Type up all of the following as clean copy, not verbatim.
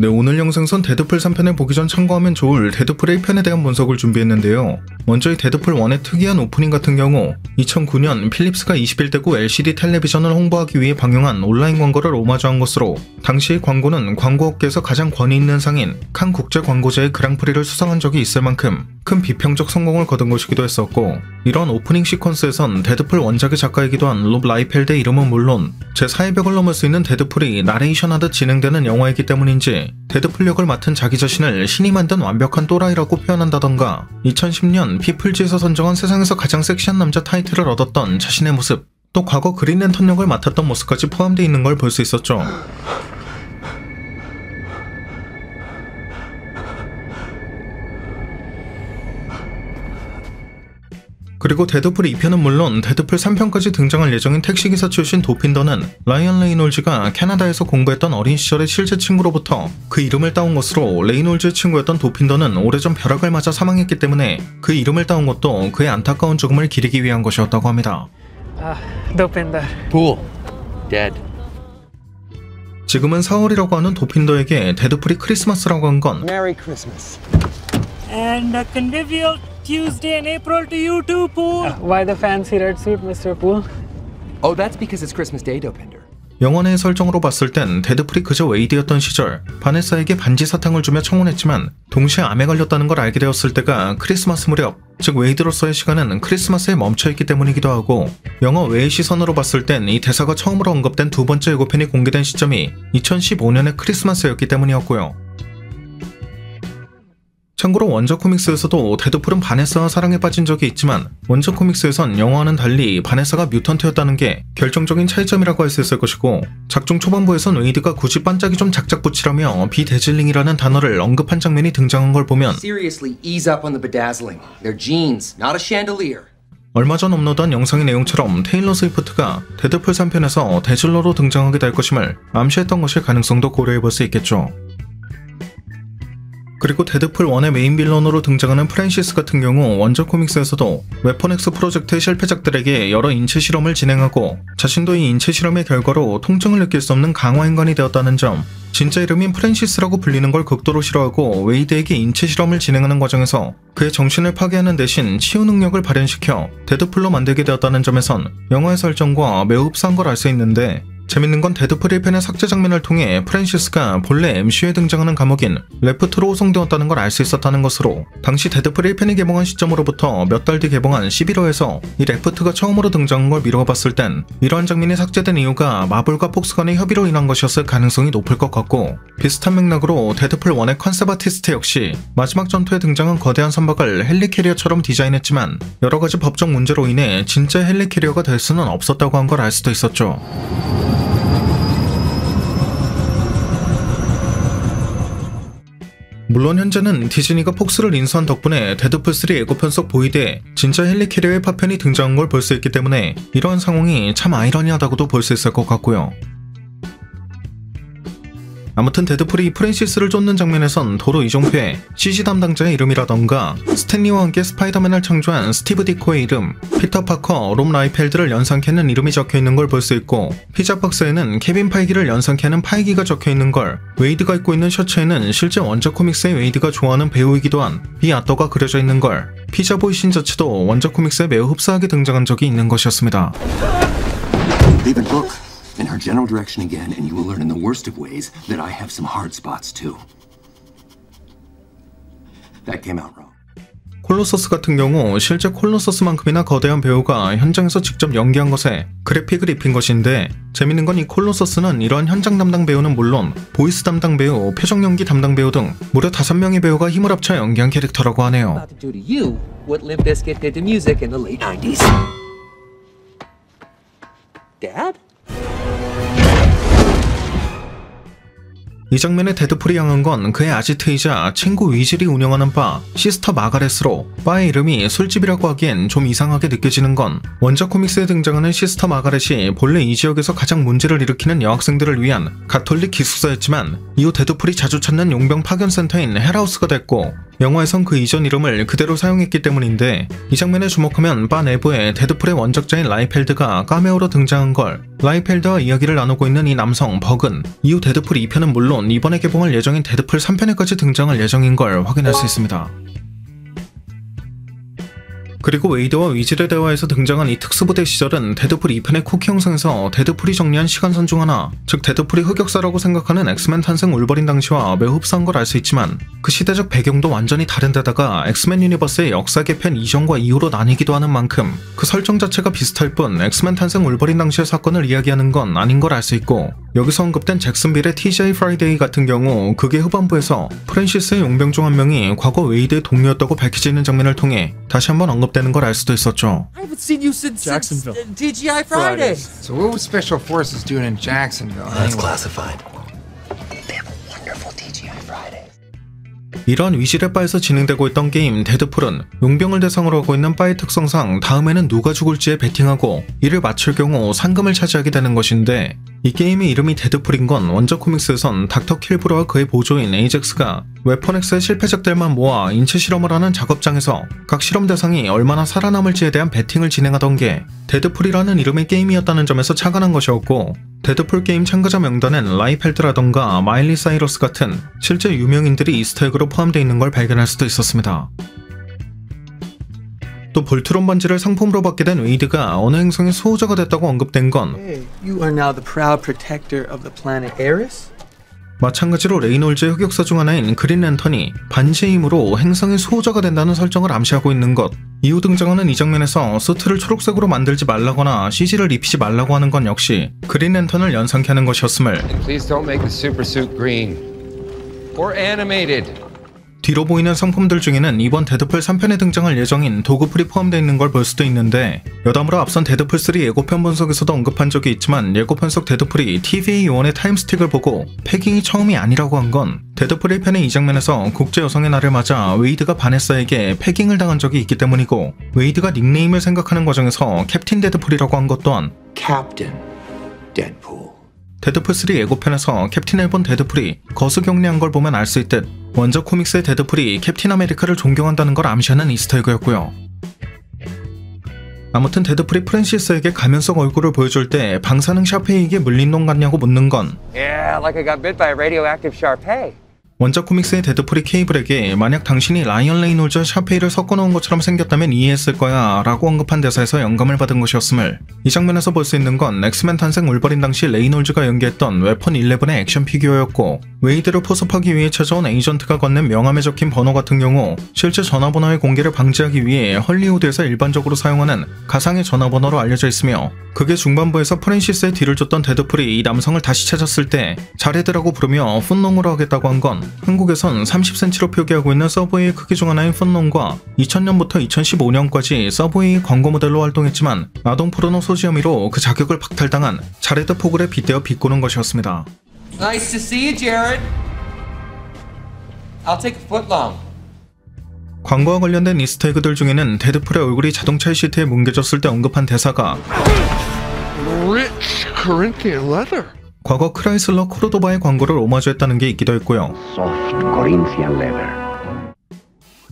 네, 오늘 영상선 데드풀 3편을 보기 전 참고하면 좋을 데드풀 1편에 대한 분석을 준비했는데요. 먼저 이 데드풀 1의 특이한 오프닝 같은 경우 2009년 필립스가 21대구 LCD 텔레비전을 홍보하기 위해 방영한 온라인 광고를 오마주한 것으로, 당시 광고는 광고업계에서 가장 권위 있는 상인 칸 국제광고제의 그랑프리를 수상한 적이 있을 만큼 큰 비평적 성공을 거둔 것이기도 했었고, 이런 오프닝 시퀀스에선 데드풀 원작의 작가이기도 한 롭 라이펠드의 이름은 물론 제4의 벽을 넘을 수 있는 데드풀이 나레이션하듯 진행되는 영화이기 때문인지 데드풀 역을 맡은 자기 자신을 신이 만든 완벽한 또라이라고 표현한다던가, 2010년 피플지에서 선정한 세상에서 가장 섹시한 남자 타이틀을 얻었던 자신의 모습, 또 과거 그린랜턴 역을 맡았던 모습까지 포함되어 있는 걸 볼 수 있었죠. 그리고 데드풀 2편은 물론 데드풀 3편까지 등장할 예정인 택시기사 출신 도핀더는 라이언 레이놀즈가 캐나다에서 공부했던 어린 시절의 실제 친구로부터 그 이름을 따온 것으로, 레이놀즈의 친구였던 도핀더는 오래전 벼락을 맞아 사망했기 때문에 그 이름을 따온 것도 그의 안타까운 죽음을 기리기 위한 것이었다고 합니다. 도핀더. Pool. Dead. 지금은 4월이라고 하는 도핀더에게 데드풀이 크리스마스라고 한 건 Merry Christmas. And a convivial Tuesday in April to you too, Pool. Why the fancy red suit, Mr. Pool? Oh, that's because it's Christmas Day, Dopinder. 영화의 설정으로 봤을 땐 데드풀이 그저 웨이드였던 시절 바네사에게 반지 사탕을 주며 청혼했지만 동시에 암에 걸렸다는 걸 알게 되었을 때가 크리스마스 무렵, 즉 웨이드로서의 시간은 크리스마스에 멈춰있기 때문이기도 하고, 영화 외의 시선으로 봤을 땐 이 대사가 처음으로 언급된 두 번째 예고편이 공개된 시점이 2015년의 크리스마스였기 때문이었고요. 참고로 원작 코믹스에서도 데드풀은 바네사와 사랑에 빠진 적이 있지만, 원작 코믹스에선 영화와는 달리 바네사가 뮤턴트였다는 게 결정적인 차이점이라고 할 수 있을 것이고, 작중 초반부에선 웨이드가 굳이 반짝이 좀 작작 붙이라며 비데즐링이라는 단어를 언급한 장면이 등장한 걸 보면 Seriously, ease up on the bedazzling. They're jeans, not a chandelier. 얼마 전 업로드한 영상의 내용처럼 테일러 스위프트가 데드풀 3편에서 데즐러로 등장하게 될 것임을 암시했던 것일 가능성도 고려해볼 수 있겠죠. 그리고 데드풀 1의 메인 빌런으로 등장하는 프랜시스 같은 경우 원작 코믹스에서도 웨펀엑스 프로젝트의 실패작들에게 여러 인체 실험을 진행하고 자신도 이 인체 실험의 결과로 통증을 느낄 수 없는 강화 인간이 되었다는 점, 진짜 이름인 프랜시스라고 불리는 걸 극도로 싫어하고 웨이드에게 인체 실험을 진행하는 과정에서 그의 정신을 파괴하는 대신 치유 능력을 발현시켜 데드풀로 만들게 되었다는 점에선 영화의 설정과 매우 흡사한 걸 알 수 있는데, 재밌는 건 데드풀 1편의 삭제 장면을 통해 프랜시스가 본래 MCU에 등장하는 감옥인 레프트로 호송되었다는 걸 알 수 있었다는 것으로, 당시 데드풀 1편이 개봉한 시점으로부터 몇 달 뒤 개봉한 11호에서 이 레프트가 처음으로 등장한 걸 미뤄봤을 땐 이러한 장면이 삭제된 이유가 마블과 폭스 간의 협의로 인한 것이었을 가능성이 높을 것 같고, 비슷한 맥락으로 데드풀 1의 컨셉 아티스트 역시 마지막 전투에 등장한 거대한 선박을 헬리캐리어처럼 디자인했지만 여러가지 법적 문제로 인해 진짜 헬리캐리어가 될 수는 없었다고 한 걸 알 수도 있었죠. 물론 현재는 디즈니가 폭스를 인수한 덕분에 데드풀 3 예고편 속 보이드에 진짜 헬리캐리어의 파편이 등장한 걸 볼 수 있기 때문에 이러한 상황이 참 아이러니하다고도 볼 수 있을 것 같고요. 아무튼 데드풀이 프랜시스를 쫓는 장면에선 도로 이종표에 CG 담당자의 이름이라던가 스탠리와 함께 스파이더맨을 창조한 스티브 디코의 이름, 피터 파커, 롭 라이펠드를 연상케 하는 이름이 적혀있는 걸 볼 수 있고, 피자 박스에는 케빈 파이기를 연상케 하는 파이기가 적혀있는 걸, 웨이드가 입고 있는 셔츠에는 실제 원작 코믹스의 웨이드가 좋아하는 배우이기도 한 비 아더가 그려져 있는 걸, 피자보이 신 자체도 원작 코믹스에 매우 흡사하게 등장한 적이 있는 것이었습니다. In her general direction again, and you will learn in the worst of ways that I have some hard spots too. That came out wrong. 콜로서스 같은 경우 실제 콜로서스만큼이나 거대한 배우가 현장에서 직접 연기한 것에 그래픽을 입힌 것인데, 재밌는 건 이 콜로서스는 이러한 현장 담당 배우는 물론 보이스 담당 배우, 표정 연기 담당 배우 등 무려 5명의 배우가 힘을 합쳐 연기한 캐릭터라고 하네요. About to do to you what Limp Bizkit did to music in the late 90s. Dad? 이 장면에 데드풀이 향한 건 그의 아지트이자 친구 위즐이 운영하는 바 시스터 마가렛으로, 바의 이름이 술집이라고 하기엔 좀 이상하게 느껴지는 건 원작 코믹스에 등장하는 시스터 마가렛이 본래 이 지역에서 가장 문제를 일으키는 여학생들을 위한 가톨릭 기숙사였지만 이후 데드풀이 자주 찾는 용병 파견센터인 헬하우스가 됐고, 영화에선 그 이전 이름을 그대로 사용했기 때문인데 이 장면에 주목하면 바 내부에 데드풀의 원작자인 라이펠드가 카메오로 등장한 걸, 라이펠드와 이야기를 나누고 있는 이 남성 버근, 이후 데드풀 2편은 물론 이번에 개봉할 예정인 데드풀 3편에까지 등장할 예정인 걸 확인할 수 있습니다. 그리고 웨이드와 위즐의 대화에서 등장한 이 특수부대 시절은 데드풀 2편의 쿠키 영상에서 데드풀이 정리한 시간선 중 하나, 즉 데드풀이 흑역사라고 생각하는 엑스맨 탄생 울버린 당시와 매우 흡사한 걸 알 수 있지만 그 시대적 배경도 완전히 다른 데다가 엑스맨 유니버스의 역사 개편 이전과 이후로 나뉘기도 하는 만큼 그 설정 자체가 비슷할 뿐 엑스맨 탄생 울버린 당시의 사건을 이야기하는 건 아닌 걸 알 수 있고, 여기서 언급된 잭슨빌의 TGI 프라이데이 같은 경우 극의 후반부에서 프랜시스의 용병 중 한 명이 과거 웨이드의 동료였다고 밝혀지는 장면을 통해 다시 한번 언급되는 걸 알 수도 있었죠. I haven't seen you since TGI Friday. So what was Special Forces doing in Jacksonville? That's classified. 이러한 위즐의 바에서 진행되고 있던 게임 데드풀은 용병을 대상으로 하고 있는 바의 특성상 다음에는 누가 죽을지에 베팅하고 이를 맞출 경우 상금을 차지하게 되는 것인데, 이 게임의 이름이 데드풀인 건 원작 코믹스에선 닥터 킬브로와 그의 보조인 에이젝스가 웨퍼넥스의 실패작들만 모아 인체 실험을 하는 작업장에서 각 실험 대상이 얼마나 살아남을지에 대한 베팅을 진행하던 게 데드풀이라는 이름의 게임이었다는 점에서 착안한 것이었고, 데드풀 게임 참가자 명단엔 라이펠드라던가 마일리 사이러스 같은 실제 유명인들이 이스터에그로 포함되어 있는 걸 발견할 수도 있었습니다. 또 볼트론 반지를 상품으로 받게 된 웨이드가 어느 행성의 수호자가 됐다고 언급된 건 You are now the proud protector of the planet Eris? 마찬가지로 레이놀즈의 흑역사 중 하나인 그린 랜턴이 반지의 힘으로 행성의 수호자가 된다는 설정을 암시하고 있는 것, 이후 등장하는 이 장면에서 수트를 초록색으로 만들지 말라거나 CG를 입히지 말라고 하는 건 역시 그린 랜턴을 연상케 하는 것이었음을, Please don't make the super suit green. Or animated. 뒤로 보이는 상품들 중에는 이번 데드풀 3편에 등장할 예정인 도그풀이 포함되어 있는 걸 볼 수도 있는데, 여담으로 앞선 데드풀 3 예고편 분석에서도 언급한 적이 있지만 예고편 속 데드풀이 TVA 요원의 타임스틱을 보고 패깅이 처음이 아니라고 한 건 데드풀 1편의 이 장면에서 국제 여성의 날을 맞아 웨이드가 바네사에게 패깅을 당한 적이 있기 때문이고, 웨이드가 닉네임을 생각하는 과정에서 캡틴 데드풀이라고 한 것 또한 Captain Deadpool. 데드풀 3 예고편에서 캡틴을 본 데드풀이 거수 격리한 걸 보면 알 수 있듯 원작 코믹스의 데드풀이 캡틴 아메리카를 존경한다는 걸 암시하는 이스터에그였고요. 아무튼 데드풀이 프랜시스에게 가면 속 얼굴을 보여줄 때 방사능 샤페이에게 물린 놈 같냐고 묻는 건 Yeah, like I got bit by a radioactive Shar-Pei. 원작 코믹스의 데드풀이 케이블에게 만약 당신이 라이언 레이놀즈와 샤페이를 섞어놓은 것처럼 생겼다면 이해했을 거야 라고 언급한 대사에서 영감을 받은 것이었음을, 이 장면에서 볼 수 있는 건 엑스맨 탄생 울버린 당시 레이놀즈가 연기했던 웨펀 11의 액션 피규어였고, 웨이드를 포섭하기 위해 찾아온 에이전트가 건넨 명함에 적힌 번호 같은 경우 실제 전화번호의 공개를 방지하기 위해 헐리우드에서 일반적으로 사용하는 가상의 전화번호로 알려져 있으며, 극의 중반부에서 프랜시스의 뒤를 쫓던 데드풀이 이 남성을 다시 찾았을 때 자레드라고 부르며 푼농으로 하겠다고 한 건 한국에선 30cm로 표기하고 있는 서브웨이의 크기 중 하나인 푼농과 2000년부터 2015년까지 서브웨이 광고 모델로 활동했지만 아동 포르노 소지 혐의로 그 자격을 박탈당한 자레드 포글에 빗대어 비꼬는 것이었습니다. Nice to see you, Jared. I'll take a foot long. 광고와 관련된 이스터에그들 중에는 데드풀의 얼굴이 자동차의 시트에 뭉개졌을 때 언급한 대사가 Rich Corinthian leather. 과거 크라이슬러 코르도바의 광고를 오마주했다는 게 있기도 했고요.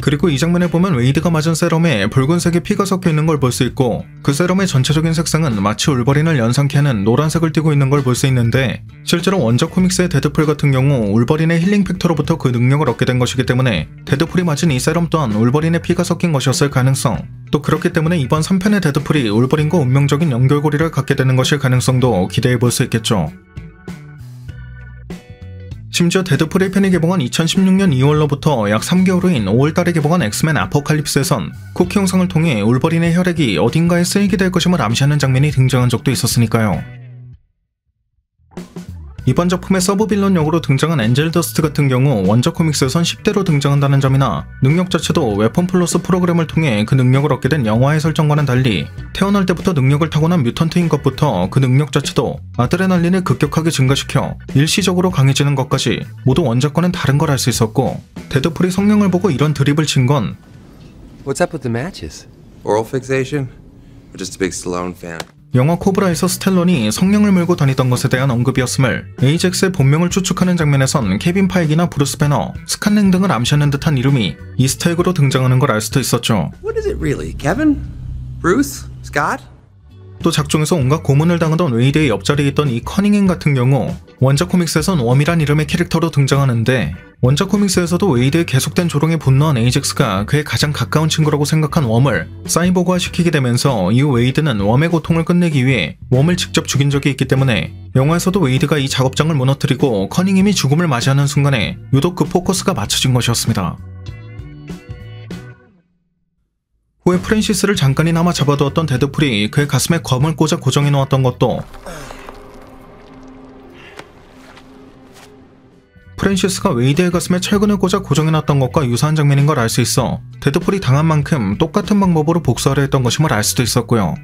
그리고 이 장면에 보면 웨이드가 맞은 세럼에 붉은색의 피가 섞여 있는 걸 볼 수 있고, 그 세럼의 전체적인 색상은 마치 울버린을 연상케 하는 노란색을 띠고 있는 걸 볼 수 있는데, 실제로 원작 코믹스의 데드풀 같은 경우 울버린의 힐링 팩터로부터 그 능력을 얻게 된 것이기 때문에 데드풀이 맞은 이 세럼 또한 울버린의 피가 섞인 것이었을 가능성, 또 그렇기 때문에 이번 3편의 데드풀이 울버린과 운명적인 연결고리를 갖게 되는 것일 가능성도 기대해 볼 수 있겠죠. 심지어 데드풀 1편이 개봉한 2016년 2월로부터 약 3개월 후인 5월달에 개봉한 엑스맨 아포칼립스에선 쿠키 영상을 통해 울버린의 혈액이 어딘가에 쓰이게 될 것임을 암시하는 장면이 등장한 적도 있었으니까요. 이번 작품의 서브 빌런 역으로 등장한 엔젤 더스트 같은 경우 원작 코믹스에선 10대로 등장한다는 점이나 능력 자체도 웨폰 플러스 프로그램을 통해 그 능력을 얻게 된 영화의 설정과는 달리 태어날 때부터 능력을 타고난 뮤턴트인 것부터 그 능력 자체도 아드레날린을 급격하게 증가시켜 일시적으로 강해지는 것까지 모두 원작과는 다른 걸 알 수 있었고, 데드풀이 성령을 보고 이런 드립을 친 건 What's up with the matches? Oral fixation? Or just a big Stallone fan? 영화 코브라에서 스텔론이 성냥을 물고 다니던 것에 대한 언급이었음을, 에이젝스의 본명을 추측하는 장면에선 케빈 파이기나 브루스 배너, 스칸랭 등을 암시하는 듯한 이름이 이스터에그로 등장하는 걸 알 수도 있었죠. What is it really? Kevin? Bruce? Scott? 또 작중에서 온갖 고문을 당하던 웨이드의 옆자리에 있던 이 커닝햄 같은 경우 원작 코믹스에선 웜이란 이름의 캐릭터로 등장하는데, 원작 코믹스에서도 웨이드의 계속된 조롱에 분노한 에이젝스가 그의 가장 가까운 친구라고 생각한 웜을 사이보그화 시키게 되면서 이후 웨이드는 웜의 고통을 끝내기 위해 웜을 직접 죽인 적이 있기 때문에 영화에서도 웨이드가 이 작업장을 무너뜨리고 커닝햄이 죽음을 맞이하는 순간에 유독 그 포커스가 맞춰진 것이었습니다. 후에 프랜시스를 잠깐이나마 잡아두었던 데드풀이 그의 가슴에 검을 꽂아 고정해놓았던 것도 프랜시스가 웨이드의 가슴에 철근을 꽂아 고정해놨던 것과 유사한 장면인 걸 알 수 있어 데드풀이 당한 만큼 똑같은 방법으로 복수하려 했던 것임을 알 수도 있었고요.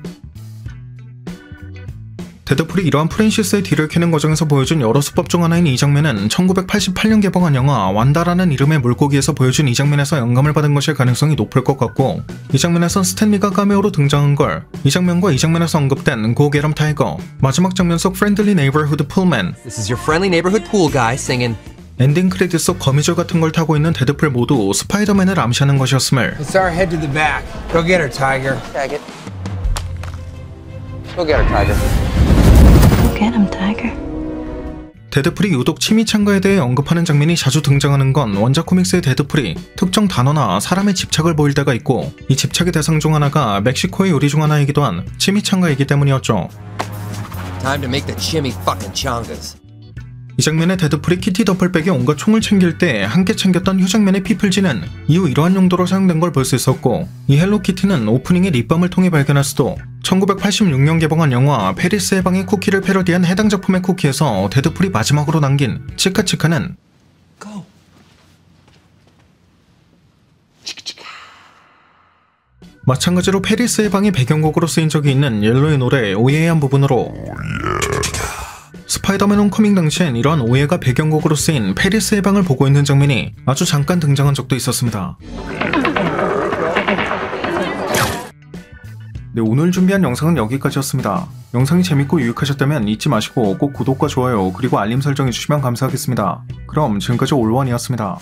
데드풀이 이러한 프랜시스의 뒤를 캐는 과정에서 보여준 여러 수법 중 하나인 이 장면은 1988년 개봉한 영화 완다라는 이름의 물고기에서 보여준 이 장면에서 영감을 받은 것일 가능성이 높을 것 같고, 이 장면에선 스탠리가 카메오로 등장한 걸 이 장면과 이 장면에서 언급된 Go Get 'em Tiger, 마지막 장면 속 Friendly Neighborhood Poolman, This is your friendly neighborhood pool guy singing. 엔딩 크레딧 속 거미줄 같은 걸 타고 있는 데드풀 모두 스파이더맨을 암시하는 것이었음을, Let's our head to the back. Go get her, Tiger. Tag it. Go get her, Tiger. Get him, Tiger. 데드풀이 유독 치미창가에 대해 언급하는 장면이 자주 등장하는 건 원작 코믹스의 데드풀이 특정 단어나 사람의 집착을 보일 때가 있고, 이 집착의 대상 중 하나가 멕시코의 요리 중 하나이기도 한 치미창가이기 때문이었죠. Time to make the chimmy fucking changas. 이 장면에 데드풀이 키티 더플백에 온갖 총을 챙길 때 함께 챙겼던 휴장면의 피플지는 이후 이러한 용도로 사용된 걸 볼 수 있었고, 이 헬로키티는 오프닝의 립밤을 통해 발견할 수도 1986년 개봉한 영화 페리스의 방의 쿠키를 패러디한 해당 작품의 쿠키에서 데드풀이 마지막으로 남긴 치카치카는 Go. 마찬가지로 페리스의 방의 배경곡으로 쓰인 적이 있는 옐로의 노래 오예의 한 부분으로, 스파이더맨 홈커밍 당시엔 이러한 오예가 배경곡으로 쓰인 페리스의 방을 보고 있는 장면이 아주 잠깐 등장한 적도 있었습니다. 네, 오늘 준비한 영상은 여기까지였습니다. 영상이 재밌고 유익하셨다면 잊지 마시고 꼭 구독과 좋아요 그리고 알림 설정해주시면 감사하겠습니다. 그럼 지금까지 올원이었습니다.